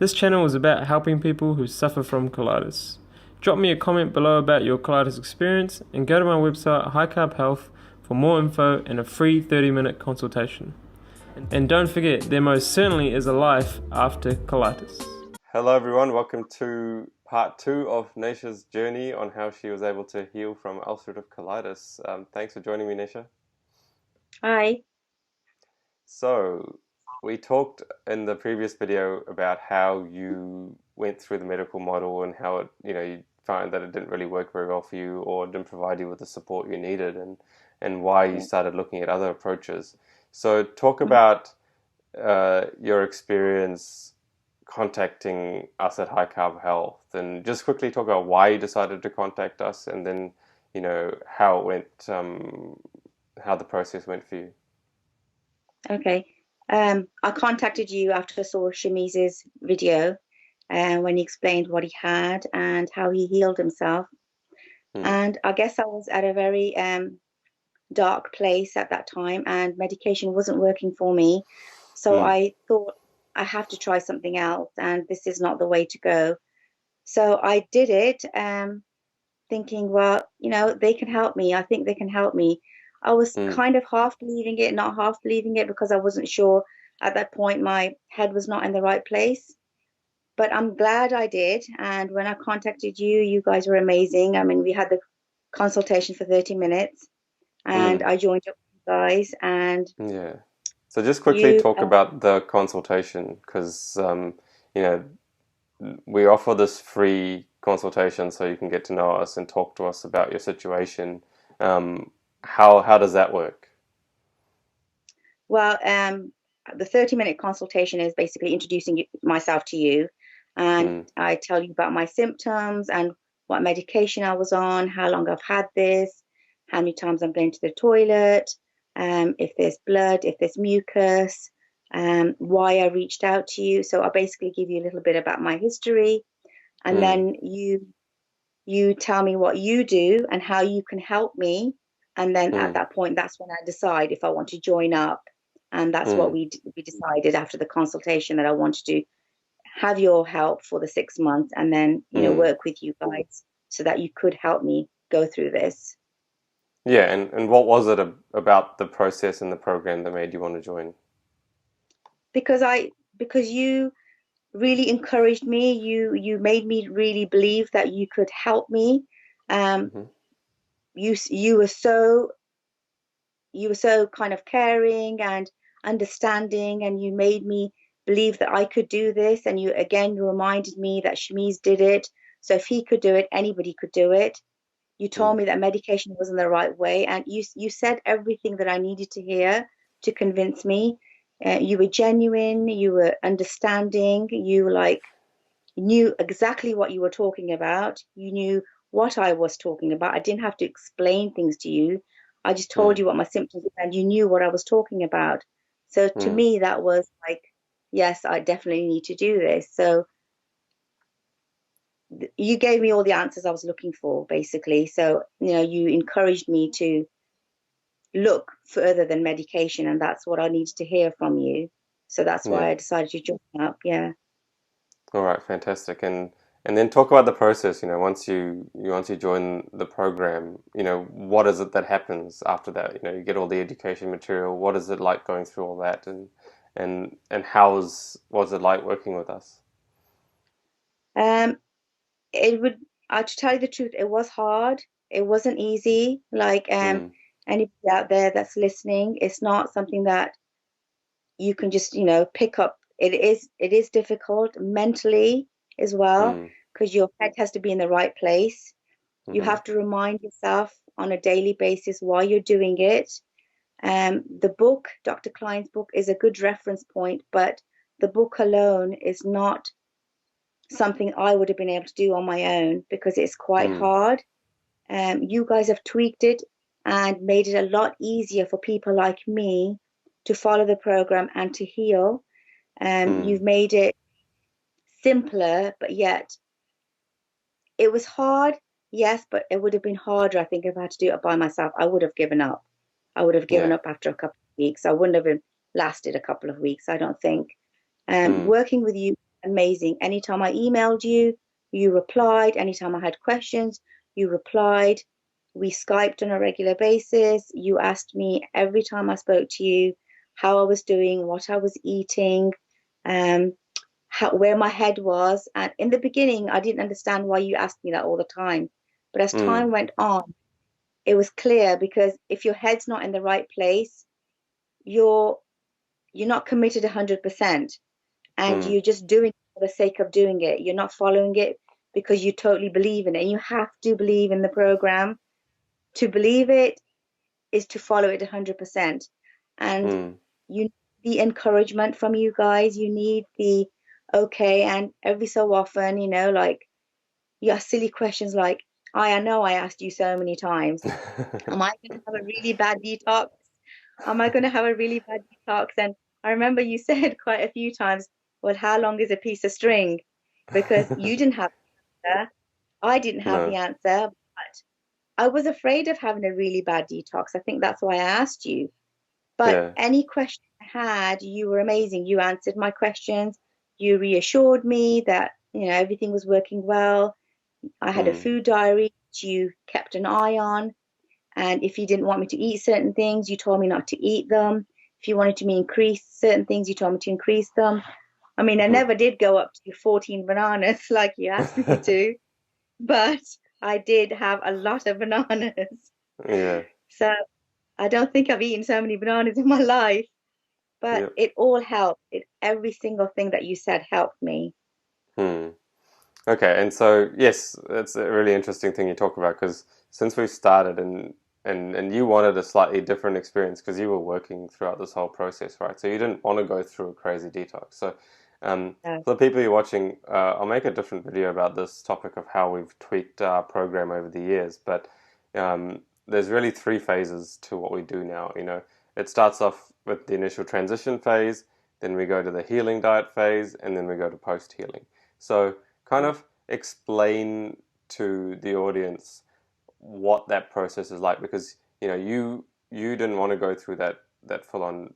This channel is about helping people who suffer from colitis. Drop me a comment below about your colitis experience and go to my website High Carb Health for more info and a free 30-minute consultation. And don't forget, there most certainly is a life after colitis. Hello everyone, welcome to part 2 of Naisha's journey on how she was able to heal from ulcerative colitis. Thanks for joining me, Naisha. Hi. So, we talked in the previous video about how you went through the medical model and how it, you found that it didn't really work very well for you or didn't provide you with the support you needed, and why you started looking at other approaches. So, talk about your experience contacting us at High Carb Health, and just quickly talk about why you decided to contact us, and then how it went, how the process went for you. Okay. I contacted you after I saw Shamiz's video when he explained what he had and how he healed himself. Hmm. And I guess I was at a very dark place at that time and medication wasn't working for me. So Hmm. I thought I have to try something else and this is not the way to go. So I did it, thinking, well, they can help me. I think they can help me. I was Hmm. kind of half believing it, not half believing it, because I wasn't sure at that point. My head was not in the right place. But I'm glad I did. And when I contacted you, you guys were amazing. I mean, we had the consultation for 30 minutes and Hmm. I joined up with you guys and Yeah. So just quickly you, talk about the consultation, because you know we offer this free consultation so you can get to know us and talk to us about your situation. How does that work? well, the 30-minute consultation is basically introducing myself to you. And Hmm. I tell you about my symptoms and what medication I was on, how long I've had this, how many times I'm going to the toilet, if there's blood, if there's mucus, why I reached out to you. So I basically give you a little bit about my history, and Hmm. then you tell me what you do and how you can help me. And then at Hmm. that point, that's when I decide if I want to join up. And that's what Hmm. we decided after the consultation, that I wanted to have your help for the 6 months and then, Hmm. work with you guys so that you could help me go through this. Yeah, and what was it about the process and the program that made you want to join? Because because you really encouraged me, you made me really believe that you could help me. Um, Hmm. you were so kind of caring and understanding, and you made me believe that I could do this. And you reminded me that Shamiz did it. So if he could do it, anybody could do it. You told Hmm. me that medication wasn't the right way, and you said everything that I needed to hear to convince me. You were genuine, you were understanding, you knew exactly what you were talking about. You knew what I was talking about. I didn't have to explain things to you. I just told Hmm. you what my symptoms were, and you knew what I was talking about. So to Hmm. me, that was like, yes, I definitely need to do this. So you gave me all the answers I was looking for, basically. So, you encouraged me to look further than medication, and that's what I needed to hear from you. So that's why Yeah. I decided to join up. Yeah. All right, fantastic. And then talk about the process, once you join the program, what is it that happens after that? You get all the education material. What is it like going through all that, and was it like working with us? Um, it would, to tell you the truth, it was hard. It wasn't easy. Like, Mm. anybody out there that's listening, it's not something that you can just, pick up. It is difficult mentally as well, Mm. because your head has to be in the right place. You Mm-hmm. have to remind yourself on a daily basis why you're doing it. The book, Dr. Klein's book, is a good reference point, but the book alone is not something I would have been able to do on my own because it's quite Mm. hard. You guys have tweaked it and made it a lot easier for people like me to follow the program and to heal. Mm. You've made it simpler, but yet it was hard, yes, but it would have been harder, I think, if I had to do it by myself. I would have given up. I would have given Yeah. up after a couple of weeks. I wouldn't have lasted a couple of weeks, I don't think. Mm. Working with you amazing. Anytime I emailed you, you replied. Anytime I had questions, you replied. We Skyped on a regular basis. You asked me every time I spoke to you how I was doing, what I was eating, um, where my head was. And in the beginning, I didn't understand why you asked me that all the time. But as Mm, time went on, it was clear because if your head's not in the right place, you're you're not committed 100%, and mm, you're just doing it for the sake of doing it. You're not following it because you totally believe in it. And you have to believe in the program. To believe it is to follow it 100%. And mm. you need the encouragement from you guys. You need the okay. And every so often, like you ask silly questions like, I know I asked you so many times, am I going to have a really bad detox? Am I going to have a really bad detox? And I remember you said quite a few times, well, how long is a piece of string? Because you didn't have the answer. I didn't have the No. answer, but I was afraid of having a really bad detox. I think that's why I asked you. But Yeah. any question I had, you were amazing. You answered my questions. You reassured me that, everything was working well. I had a Mm, food diary which you kept an eye on. And if you didn't want me to eat certain things, you told me not to eat them. If you wanted to me increase certain things, you told me to increase them. I mean, I mm. never did go up to 14 bananas like you asked me to, but I did have a lot of bananas. Yeah. So I don't think I've eaten so many bananas in my life, but Yep. it all helped. Every single thing that you said helped me. Hmm. Okay, and so yes, it's a really interesting thing you talk about because since we started and you wanted a slightly different experience because you were working throughout this whole process, right? So you didn't want to go through a crazy detox. So Yeah. for the people you're watching, I'll make a different video about this topic of how we've tweaked our program over the years. But there's really three phases to what we do now. It starts off with the initial transition phase, then we go to the healing diet phase, and then we go to post healing. So kind of explain to the audience what that process is like because you didn't want to go through that full on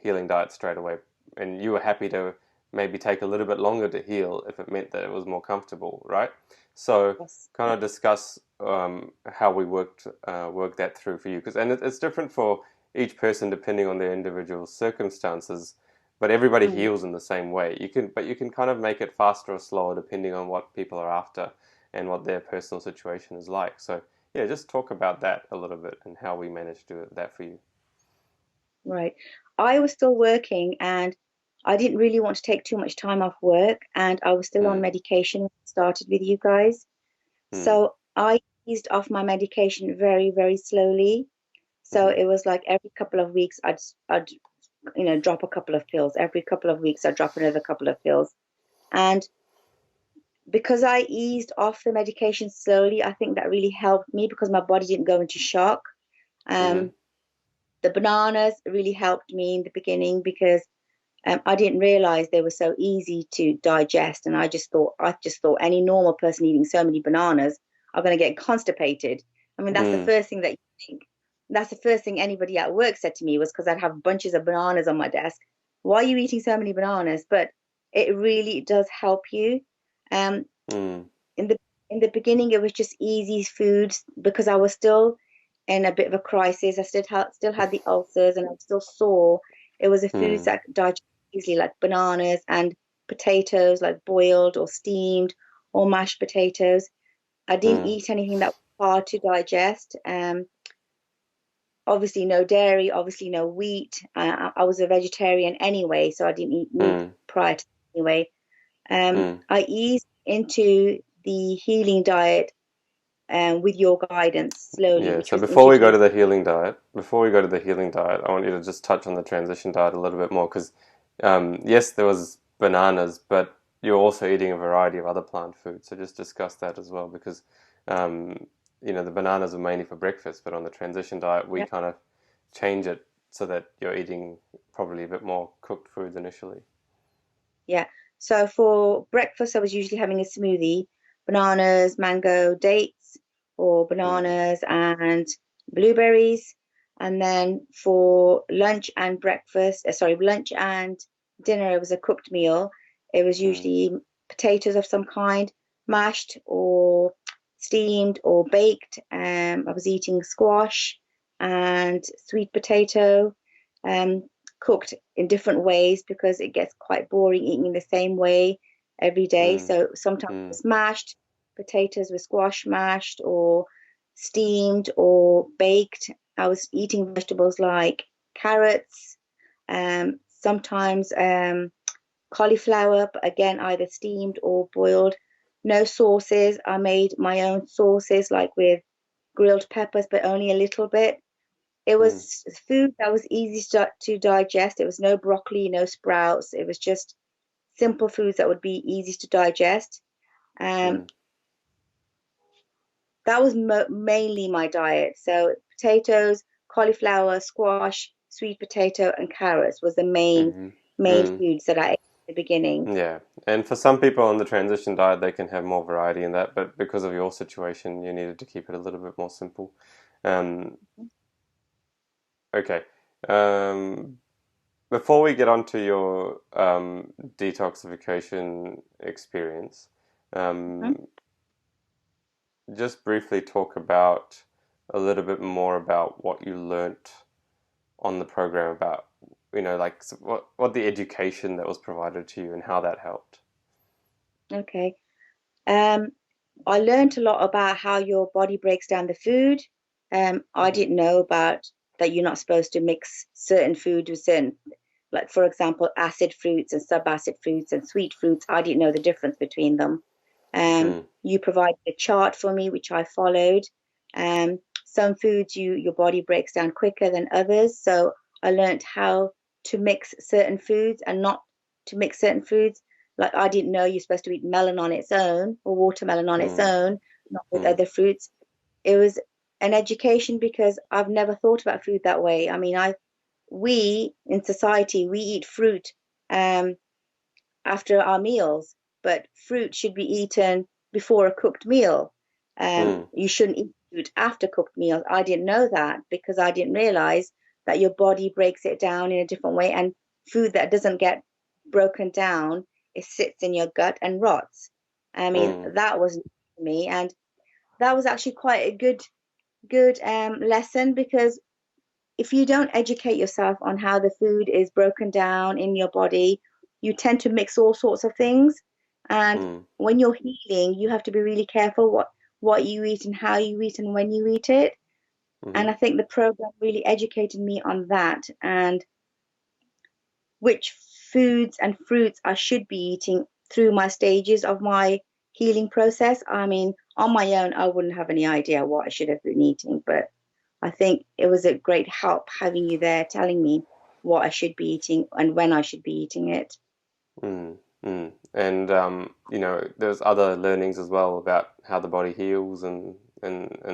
healing diet straight away, and you were happy to maybe take a little bit longer to heal if it meant that it was more comfortable, right? So Yes. kind of discuss how we work that through for you because it's different for each person depending on their individual circumstances, but everybody Mm. heals in the same way. You can kind of make it faster or slower depending on what people are after and what their personal situation is like. So yeah, just talk about that a little bit and how we managed to do that for you. Right. I was still working and I didn't really want to take too much time off work, and I was still on Mm, medication when I started with you guys. mm, So I eased off my medication very, very slowly. So mm, it was like every couple of weeks I'd drop a couple of pills. Every couple of weeks I'd drop another couple of pills. And because I eased off the medication slowly, I think that really helped me because my body didn't go into shock. mm, Um, the bananas really helped me in the beginning because I didn't realize they were so easy to digest, and I just thought any normal person eating so many bananas are going to get constipated. I mean, that's the mm, first thing that you think. That's the first thing anybody at work said to me was because I'd have bunches of bananas on my desk. Why are you eating so many bananas? But it really does help you. Um, mm, in the in the beginning, it was just easy foods because I was still in a bit of a crisis. I still had the ulcers, and I was still sore. It was a foods mm, that I could digest easily, like bananas and potatoes, like boiled or steamed or mashed potatoes. I didn't mm, eat anything that was hard to digest. Obviously no dairy, obviously no wheat. I was a vegetarian anyway, so I didn't eat meat mm, prior to that anyway. mm. I eased into the healing diet with your guidance slowly, Yeah. which So was before we go to introduced. the healing diet, I want you to just touch on the transition diet a little bit more because yes, there was bananas, but you're also eating a variety of other plant foods. So just discuss that as well because um, the bananas are mainly for breakfast, but on the transition diet, we Yeah, kind of change it so that you're eating probably a bit more cooked foods initially. yeah. So for breakfast, I was usually having a smoothie, bananas, mango, dates, or Mm, bananas and blueberries. And then for lunch and breakfast, lunch and dinner, it was a cooked meal. It was mm, usually potatoes of some kind, mashed or steamed or baked. I was eating squash and sweet potato, um, cooked in different ways because it gets quite boring eating in the same way every day. mm, So sometimes it mm, was mashed potatoes with squash mashed or steamed or baked. I was eating vegetables like carrots, sometimes cauliflower, but again, either steamed or boiled. No sauces. I made my own sauces, like with grilled peppers, but only a little bit. It mm, was food that was easy to digest. It was no broccoli, no sprouts. It was just simple foods that would be easy to digest. Um, mm, that was mainly my diet. So potatoes, cauliflower, squash, sweet potato, and carrots was the mm, main mm. foods that I ate at the beginning. Yeah, and for some people on the transition diet, they can have more variety in that, but because of your situation, you needed to keep it a little bit more simple. Um, okay. Um, Before we get on to your detoxification experience, Mhm. um, just briefly talk about a little bit more about what you learnt on the program about, like what the education that was provided to you and how that helped. Okay. Um, I learned a lot about how your body breaks down the food. I Hmm. didn't know about that you're not supposed to mix certain food with certain, like for example, acid fruits and subacid fruits and sweet fruits. I didn't know the difference between them. Mm, You provided a chart for me, which I followed. Some foods your body breaks down quicker than others, so I learned how to mix certain foods and not to mix certain foods. Like I didn't know you're supposed to eat melon on its own or watermelon on its mm, own, not with mm, other fruits. It was an education because I've never thought about food that way. I mean, I we in society we eat fruit um, after our meals, but fruit should be eaten before a cooked meal. mm, You shouldn't eat fruit after cooked meals. I didn't know that because I didn't realize that your body breaks it down in a different way, and food that doesn't get broken down, it sits in your gut and rots. I mean, mm, that was new to me, and that was actually quite a good lesson because if you don't educate yourself on how the food is broken down in your body, you tend to mix all sorts of things. And mm, when you're healing, you have to be really careful what you eat and how you eat and when you eat it. And mm, I think the program really educated me on that and which foods and fruits I should be eating through my stages of my healing process. I mean, on my own, I wouldn't have any idea what I should have been eating, but I think it was a great help having you there telling me what I should be eating and when I should be eating it. mm, mm. And there's other learnings as well about how the body heals and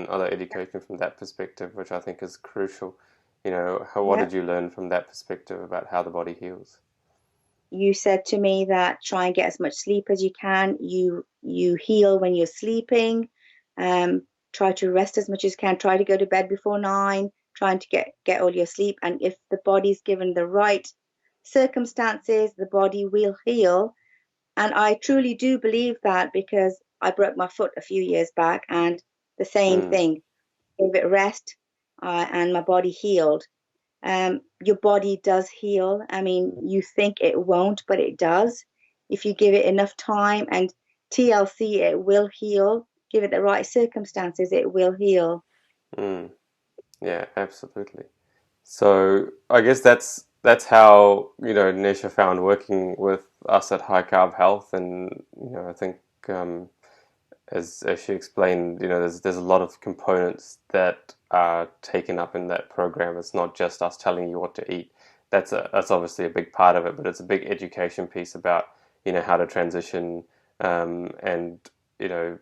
other education from that perspective, which I think is crucial. What Yeah. did you learn from that perspective about how the body heals? You said to me that try and get as much sleep as you can. You heal when you're sleeping. Try to rest as much as you can. Try to go to bed before 9. Trying to get all your sleep. And if the body's given the right circumstances, the body will heal. And I truly do believe that because I broke my foot a few years back, and the same Mm, thing. Gave it rest, and my body healed. Your body does heal. I mean, you think it won't, but it does. If you give it enough time and TLC, it will heal. Give it the right circumstances, it will heal. mm. Yeah, absolutely. So I guess that's how Nisha found working with us at High Carb Health, and I think um, as she explained, there's a lot of components that are taken up in that program. It's not just us telling you what to eat. That's obviously a big part of it, but it's a big education piece about how to transition, and you know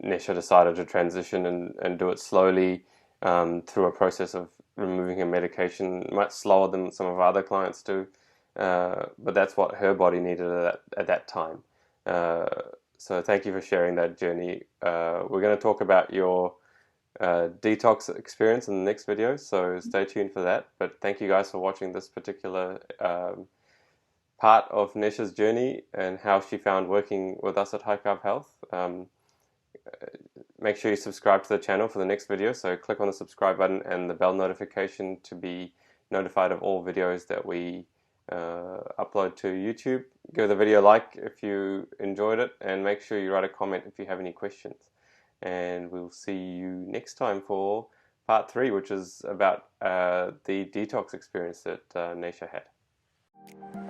Nisha decided to transition and do it slowly, through a process of removing her medication much slower than some of our other clients do. But that's what her body needed at that time. Uh, so thank you for sharing that journey. We're going to talk about your detox experience in the next video, so stay tuned for that. But thank you guys for watching this particular part of Nesha's journey and how she found working with us at High Carb Health. Make sure you subscribe to the channel for the next video. So click on the subscribe button and the bell notification to be notified of all videos that we upload to YouTube. Give the video a like if you enjoyed it, and make sure you write a comment if you have any questions. And we'll see you next time for part 3, which is about the detox experience that Nesha had.